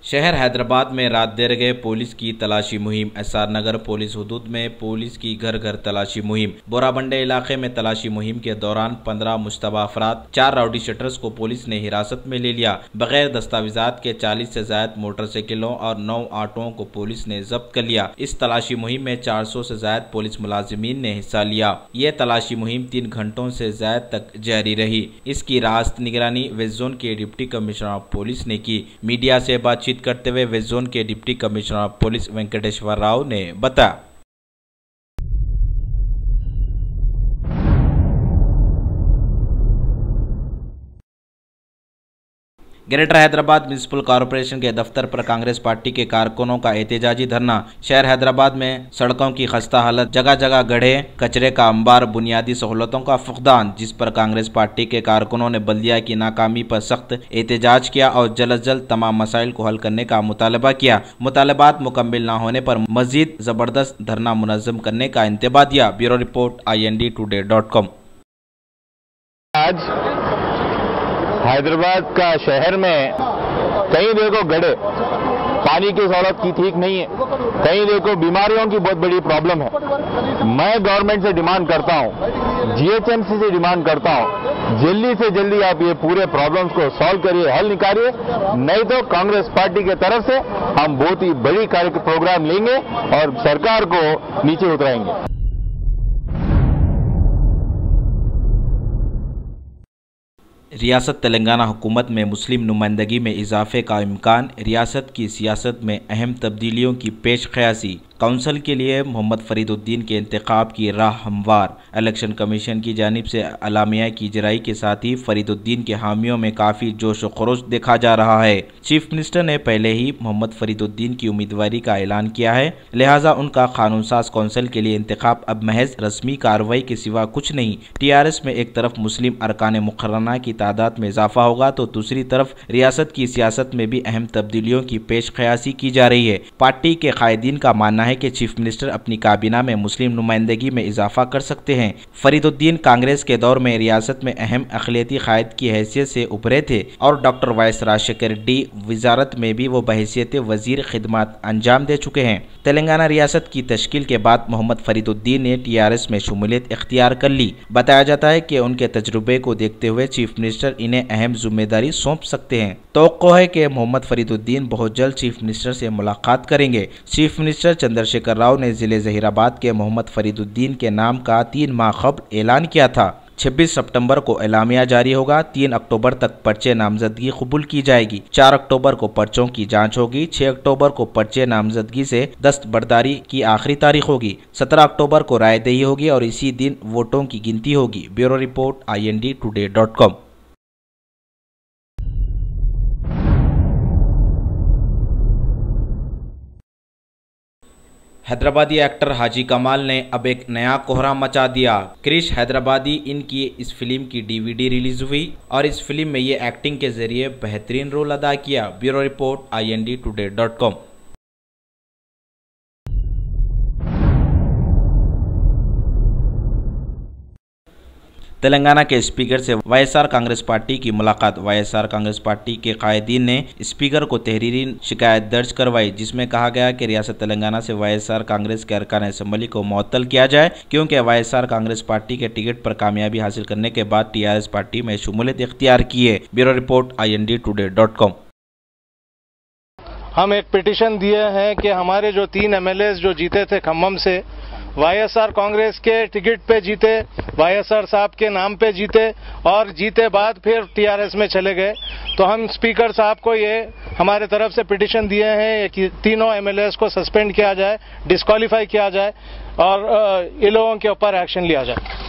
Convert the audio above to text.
शहर हैदराबाद में रात देर गए पुलिस की तलाशी मुहिम। एसआर नगर पुलिस हुदूद में पुलिस की घर घर तलाशी मुहिम। बोराबंडे इलाके में तलाशी मुहिम के दौरान 15 मुश्तबा अफराद, 4 राउडी शटर्स को पुलिस ने हिरासत में ले लिया। बगैर दस्तावेजात के 40 से ज्यादा मोटरसाइकिलों और 9 ऑटोओं को पुलिस ने जब्त कर लिया। इस तलाशी मुहिम में 400 से ज्यादा पुलिस मुलाजिमीन ने हिस्सा लिया। ये तलाशी मुहिम 3 घंटों से ज्यादा तक जारी रही। इसकी रास्त निगरानी वेस्ट जोन के डिप्टी कमिश्नर ऑफ पुलिस ने की। मीडिया से बातचीत करते हुए वेस्ट जोन के deputy commissioner of police Venkateswara Rao ने बताया, ग्रेटर हैदराबाद म्युनिसिपल कॉरपोरेशन के दफ्तर पर कांग्रेस पार्टी के कारकुनों का एहतजाजी धरना। शहर हैदराबाद में सड़कों की खस्ता हालत, जगह जगह गड्ढे, कचरे का अंबार, बुनियादी सहूलतों का फुकदान, जिस पर कांग्रेस पार्टी के कारकुनों ने बल्दिया की नाकामी पर सख्त एहतजाज किया और जल्द अज जल्द तमाम मसाइल को हल करने का मुतालबा किया। मुतालबात मुकम्मिल न होने पर मजीद जबरदस्त धरना मुनज़्ज़म करने का इंतबा दिया। Bureau report INDtoday.com। आज हैदराबाद का शहर में कहीं देखो गड्ढे, पानी की सहूलत की ठीक नहीं है, कहीं देखो बीमारियों की बहुत बड़ी प्रॉब्लम है। मैं गवर्नमेंट से डिमांड करता हूं, GHMC से डिमांड करता हूं, जल्दी से जल्दी आप ये पूरे प्रॉब्लम्स को सॉल्व करिए, हल निकालिए, नहीं तो कांग्रेस पार्टी की तरफ से हम बहुत ही बड़ी प्रोग्राम लेंगे और सरकार को नीचे उतराएंगे। रियासत तेलंगाना हुकूमत में मुस्लिम नुमाइंदगी में इजाफे का इम्कान। रियासत की सियासत में अहम तब्दीलियों की पेश क़यासी। काउंसिल के लिए मोहम्मद फरीदुद्दीन के इंतखाब की राह हमवार। इलेक्शन कमीशन की जानिब से अलामिया की जराई के साथ ही फरीदुद्दीन के हामियों में काफ़ी जोश व खरोश देखा जा रहा है। चीफ मिनिस्टर ने पहले ही मोहम्मद फरीदुद्दीन की उम्मीदवारी का ऐलान किया है, लिहाजा उनका कानून साज काउंसिल के लिए इंतखाब अब महज रस्मी कार्रवाई के सिवा कुछ नहीं। TRS में एक तरफ मुस्लिम अरकान मुकर्रना की तादाद में इजाफा होगा तो दूसरी तरफ रियासत की सियासत में भी अहम तब्दीलियों की पेश क़यासी की जा रही है। पार्टी के कायदीन का मानना है कि चीफ मिनिस्टर अपनी काबीना में मुस्लिम नुमाइंदगी में इजाफा कर सकते हैं। फरीदुद्दीन कांग्रेस के दौर में रियासत में अहम अक़लियती कायद की हैसियत से उभरे थे और डॉक्टर वाइस राजशेखर रेड्डी वजारत में भी वो बहैसियत वजीर खिदमत अंजाम दे चुके हैं। तेलंगाना रियासत की तश्कील के बाद मोहम्मद फरीदुद्दीन ने TRS में शमूलियत इख्तियार कर ली। बताया जाता है कि उनके तजुर्बे को देखते हुए चीफ मिनिस्टर इन्हें अहम जिम्मेदारी सौंप सकते हैं। तवक्को है कि मोहम्मद फरीदुद्दीन बहुत जल्द चीफ मिनिस्टर से मुलाकात करेंगे। चीफ मिनिस्टर चंद्रशेखर राव ने जिले जहीराबाद के मोहम्मद फरीदुद्दीन के नाम का 3 माह कबल ऐलान किया था। 26 सितंबर को एलामिया जारी होगा। 3 अक्टूबर तक पर्चे नामजदगी कबूल की जाएगी। 4 अक्टूबर को पर्चों की जांच होगी। 6 अक्टूबर को पर्चे नामजदगी से दस्तबरदारी की आखिरी तारीख होगी। 17 अक्टूबर को रायदही होगी और इसी दिन वोटों की गिनती होगी। Bureau report INDtoday.com। हैदराबादी एक्टर हाजी कमाल ने अब एक नया कोहराम मचा दिया। क्रिश हैदराबादी इनकी इस फिल्म की DVD रिलीज हुई और इस फिल्म में ये एक्टिंग के जरिए बेहतरीन रोल अदा किया। Bureau report INDtoday.com। तेलंगाना के स्पीकर से YSR कांग्रेस पार्टी की मुलाकात। YSR कांग्रेस पार्टी के कायदीन ने स्पीकर को तहरीरी शिकायत दर्ज करवाई, जिसमें कहा गया कि रियासत तेलंगाना से YSR कांग्रेस के अरकान असम्बली को मुअत्तल किया जाए, क्योंकि YSR कांग्रेस पार्टी के टिकट पर कामयाबी हासिल करने के बाद TRS पार्टी में शमूलियत इख्तियार की है। Bureau report INDtoday.com। हम एक पिटीशन दिए हैं कि हमारे जो 3 MLAs जो जीते थे खम्मम से, YSR कांग्रेस के टिकट पे जीते, YSR साहब के नाम पे जीते और जीते बाद फिर TRS में चले गए, तो हम स्पीकर साहब को ये हमारे तरफ से पिटीशन दिए हैं कि तीनों MLAs को सस्पेंड किया जाए, डिस्क्वालीफाई किया जाए और इन लोगों के ऊपर एक्शन लिया जाए।